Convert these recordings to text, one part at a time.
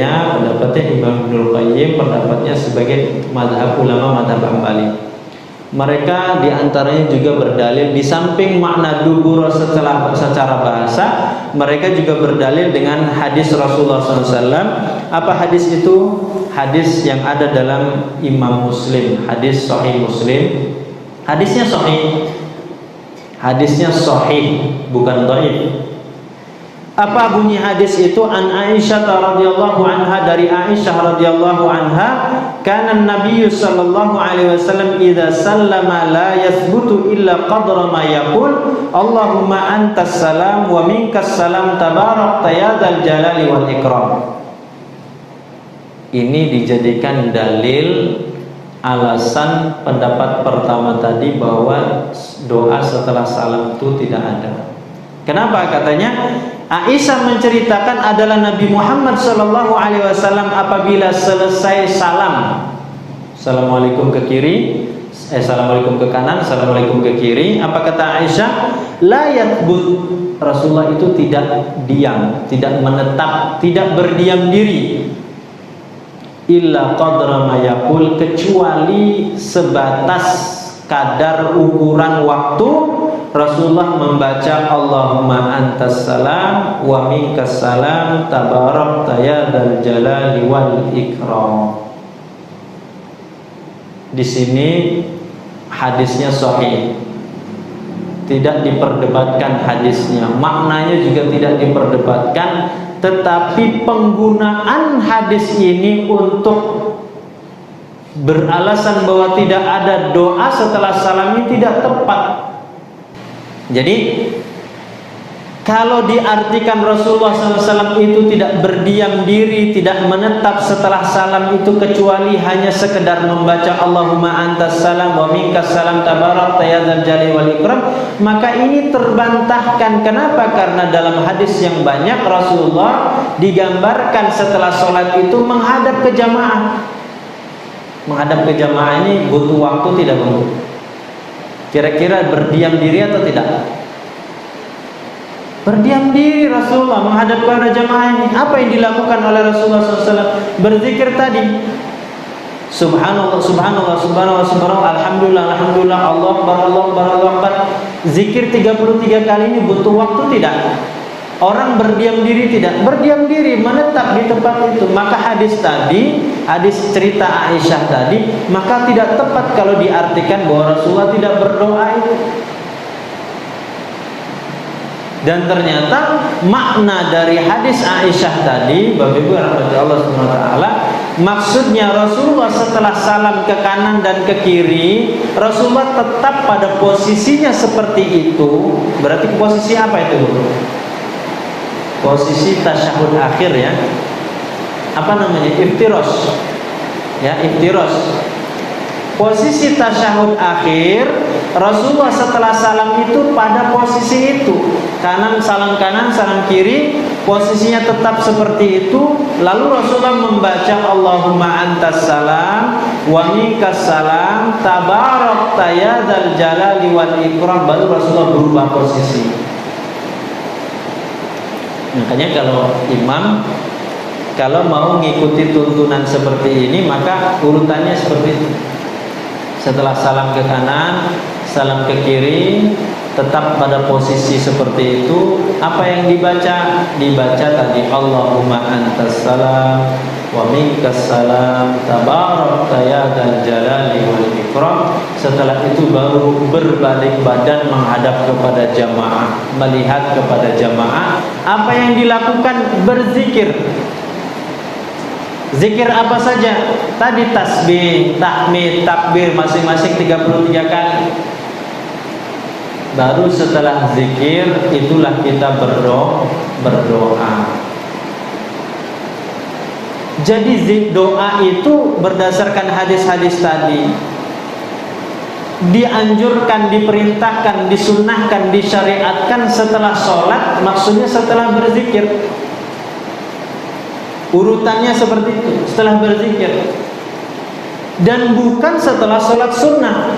Dalilnya pendapatnya Imam Ibnul Qayyim, pendapatnya sebagai madhab ulama madhab Hambali. Mereka diantaranya juga berdalil di samping makna dubur secara bahasa, mereka juga berdalil dengan hadis Rasulullah SAW. Apa hadis itu? Hadis yang ada dalam Imam Muslim, hadis Sahih Muslim. Hadisnya sahih. Hadisnya sahih, bukan dhaif. Apa bunyi hadis itu? An Aisyah radhiyallahu anha, dari Aisyah radhiyallahu anha, kana Nabi sallallahu alaihi wasallam idza sallama la yathbutu illa qadra ma yaqul Allahumma antas salam wa minkas salam tabarakta ya dzal jalali wal ikram. Ini dijadikan dalil alasan pendapat pertama tadi bahwa doa setelah salam itu tidak ada. Kenapa? Katanya Aisyah menceritakan adalah Nabi Muhammad sallallahu alaihi wasallam apabila selesai salam, assalamualaikum ke kiri, assalamualaikum ke kanan, assalamualaikum ke kiri, apa kata Aisyah? La yathbut, Rasulullah itu tidak diam, tidak menetap, tidak berdiam diri. Illa qadra ma yaqul, kecuali sebatas kadar ukuran waktu Rasulullah membaca Allahumma antas salam wa minkas salam tabarakta ya dzal jalali wal ikram. Di sini hadisnya sahih, tidak diperdebatkan hadisnya, maknanya juga tidak diperdebatkan, tetapi penggunaan hadis ini untuk beralasan bahwa tidak ada doa setelah salam ini tidak tepat. Jadi kalau diartikan Rasulullah SAW itu tidak berdiam diri, tidak menetap setelah salam itu kecuali hanya sekedar membaca Allahumma antas salam wa minkas salam tabarakta ya dzal jalali wal ikram, maka ini terbantahkan. Kenapa? Karena dalam hadis yang banyak Rasulullah digambarkan setelah sholat itu menghadap ke jamaah. Menghadap ke jamaah ini butuh waktu tidak butuh? Kira-kira berdiam diri atau tidak? Berdiam diri Rasulullah menghadap kepada jamaah ini. Apa yang dilakukan oleh Rasulullah SAW? Berzikir tadi. Subhanallah, subhanallah, subhanallah, subhanallah, alhamdulillah, alhamdulillah, Allah akbar, Allah akbar, Allah akbar. Zikir 33 kali ini butuh waktu tidak? Orang berdiam diri tidak? Berdiam diri, menetap di tempat itu. Maka hadis tadi, hadis cerita Aisyah tadi, maka tidak tepat kalau diartikan bahwa Rasulullah tidak berdoa itu. Dan ternyata makna dari hadis Aisyah tadi, Bapak Ibu rahmati Allah Subhanahu wa taala, maksudnya Rasulullah setelah salam ke kanan dan ke kiri, Rasulullah tetap pada posisinya seperti itu. Berarti posisi apa itu, Bu? Posisi tasyahud akhir ya. Apa namanya? Iftirosh. Ya, iftirosh. Posisi tasyahud akhir, Rasulullah setelah salam itu pada posisi itu. Kanan, salam kiri, posisinya tetap seperti itu. Lalu Rasulullah membaca Allahumma antas salam wa minkas salam tabarakta ya dzal jalali wal ikram, baru Rasulullah berubah posisi. Makanya kalau imam kalau mau mengikuti tuntunan seperti ini, maka urutannya seperti itu. Setelah salam ke kanan, salam ke kiri, tetap pada posisi seperti itu. Apa yang dibaca? Dibaca tadi Allahumma antas salam wa minkas salam tabarakta ya dzal jalali wal ikram. Setelah itu baru berbalik badan menghadap kepada jamaah, melihat kepada jamaah. Apa yang dilakukan? Berzikir. Zikir apa saja? Tadi tasbih, tahmid, takbir masing-masing 33 kali. Baru setelah zikir itulah kita berdoa. Jadi doa itu berdasarkan hadis-hadis tadi dianjurkan, diperintahkan, disunnahkan, disyariatkan setelah sholat, maksudnya setelah berzikir. Urutannya seperti itu, setelah berzikir. Dan bukan setelah sholat sunnah.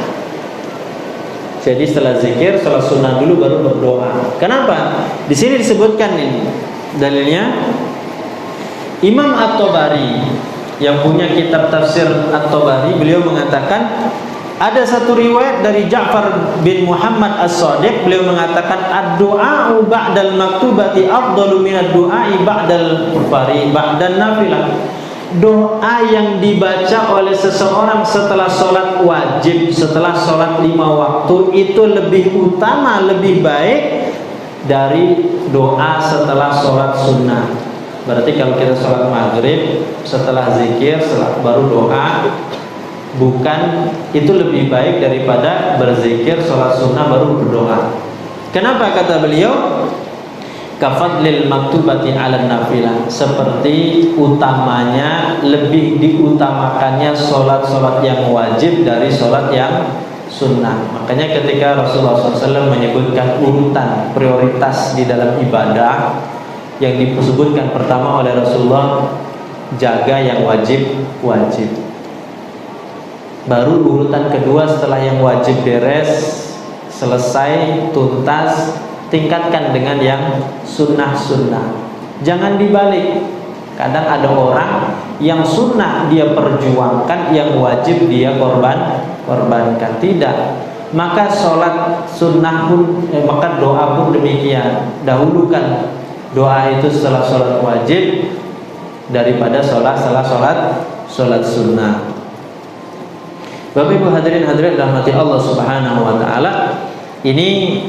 Jadi setelah zikir, sholat sunnah dulu baru berdoa. Kenapa? Di sini disebutkan ini dalilnya. Imam At-Tabari yang punya kitab tafsir At-Tabari, beliau mengatakan ada satu riwayat dari Ja'far bin Muhammad As-Shadiq, beliau mengatakan ad-du'a'u ba'dal maktubati afdalu minad du'a'i ba'dal fari ba'dan nafilah. Doa yang dibaca oleh seseorang setelah sholat wajib, setelah sholat 5 waktu, itu lebih utama, lebih baik dari doa setelah sholat sunnah. Berarti kalau kita sholat maghrib, setelah zikir, setelah baru doa, bukan, itu lebih baik daripada berzikir, sholat sunnah baru berdoa. Kenapa kata beliau? Kafadlil maktubati ala nafilah, seperti utamanya, lebih diutamakannya sholat-sholat yang wajib dari sholat yang sunnah. Makanya ketika Rasulullah SAW menyebutkan urutan prioritas di dalam ibadah, yang disebutkan pertama oleh Rasulullah, jaga yang wajib, baru urutan kedua setelah yang wajib beres, selesai, tuntas, tingkatkan dengan yang sunnah-sunnah. Jangan dibalik. Kadang ada orang yang sunnah dia perjuangkan, yang wajib dia korbankan. Tidak. Maka sholat sunnah pun, maka doa pun demikian. Dahulukan doa itu setelah sholat wajib daripada sholat sunnah. Bapak Ibu hadirin hadirat rahmati Allah Subhanahu wa taala, ini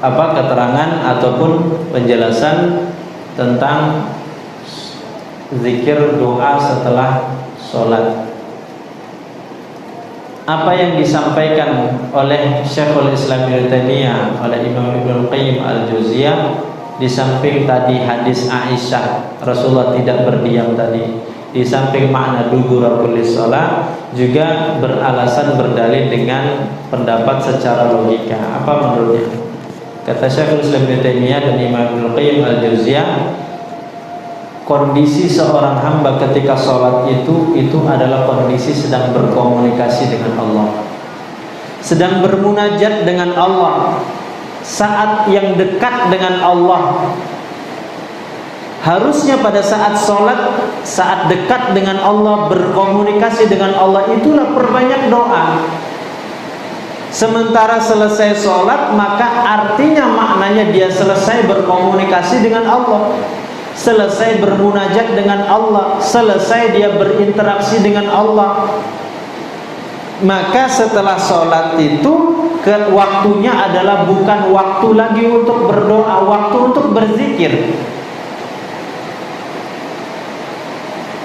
keterangan ataupun penjelasan tentang zikir doa setelah sholat. Apa yang disampaikan oleh Syekhul Islam Ibnu Taimiyah, oleh Imam Ibnu Qayyim Al-Jauziyah, di samping tadi hadis Aisyah, Rasulullah tidak berdiam tadi, di samping makna dubura kulli shalah, juga beralasan berdalil dengan pendapat secara logika. Apa menurutnya? Kata Syekhul Islam Ibnu Taimiyah dan Imam Ibnu Qayyim Al-Jauziyah, kondisi seorang hamba ketika sholat itu adalah kondisi sedang berkomunikasi dengan Allah, sedang bermunajat dengan Allah, saat yang dekat dengan Allah. Harusnya pada saat sholat, saat dekat dengan Allah, berkomunikasi dengan Allah, itulah perbanyak doa. Sementara selesai sholat, maka artinya maknanya dia selesai berkomunikasi dengan Allah, selesai bermunajat dengan Allah, selesai dia berinteraksi dengan Allah. Maka setelah sholat itu, waktunya adalah bukan waktu lagi untuk berdoa, waktu untuk berzikir.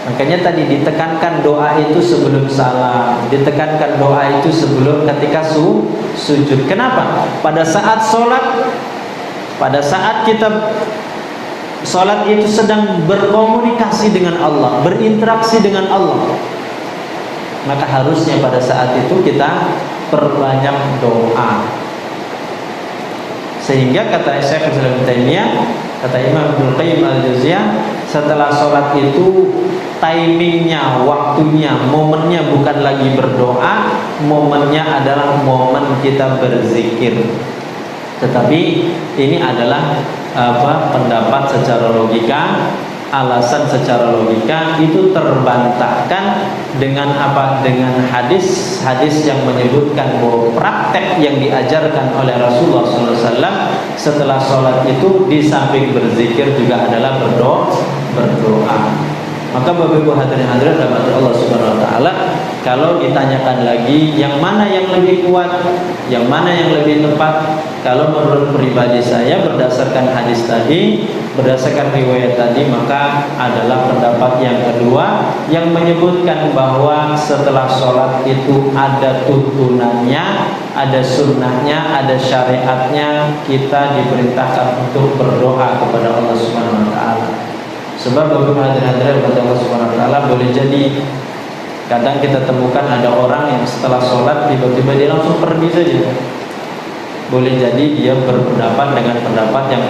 Makanya tadi ditekankan doa itu sebelum salam, ditekankan doa itu sebelum ketika sujud. Kenapa? Pada saat sholat, pada saat kita sholat itu sedang berkomunikasi dengan Allah, berinteraksi dengan Allah, maka harusnya pada saat itu kita perbanyak doa. Sehingga kata Syekh Ibnu Taimiyah, kata Imam Ibnu Qayyim Al-Jauziyah, setelah sholat itu timingnya, waktunya, momennya bukan lagi berdoa, momennya adalah momen kita berzikir. Tetapi ini adalah pendapat secara logika, alasan secara logika itu terbantahkan dengan dengan hadis-hadis yang menyebutkan bahwa praktek yang diajarkan oleh Rasulullah SAW setelah sholat itu di samping berzikir juga adalah berdoa. Maka Bapak Ibu hadirin hadirat rahmati Allah Subhanahu wa taala, kalau ditanyakan lagi yang mana yang lebih kuat, yang mana yang lebih tepat, kalau menurut pribadi saya berdasarkan hadis tadi, berdasarkan riwayat tadi, maka adalah pendapat yang kedua yang menyebutkan bahwa setelah sholat itu ada tuntunannya, ada sunnahnya, ada syariatnya, kita diperintahkan untuk berdoa kepada Allah Subhanahu wa taala. Sebab bagaimana hadirin kepada Allah Subhanahu wa taala, boleh jadi kadang kita temukan ada orang yang setelah sholat tiba-tiba dia langsung pergi saja. Boleh jadi dia berpendapat dengan pendapat yang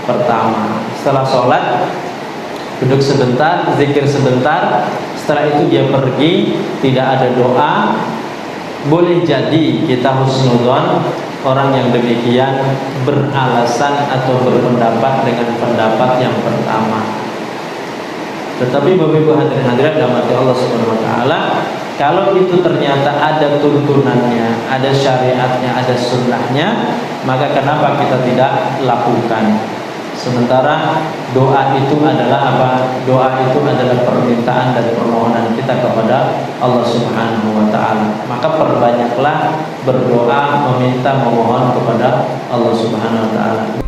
pertama. Setelah sholat duduk sebentar, zikir sebentar, setelah itu dia pergi, tidak ada doa. Boleh jadi kita husnudzon orang yang demikian beralasan atau berpendapat dengan pendapat yang pertama. Tetapi Bapak Ibu hadirin hadirat dirahmati Allah Subhanahu wa taala, kalau itu ternyata ada tuntunannya, ada syariatnya, ada sunnahnya, maka kenapa kita tidak lakukan? Sementara doa itu adalah apa? Doa itu adalah permintaan dan permohonan kita kepada Allah Subhanahu wa taala. Maka perbanyaklah berdoa, meminta, memohon kepada Allah Subhanahu wa taala.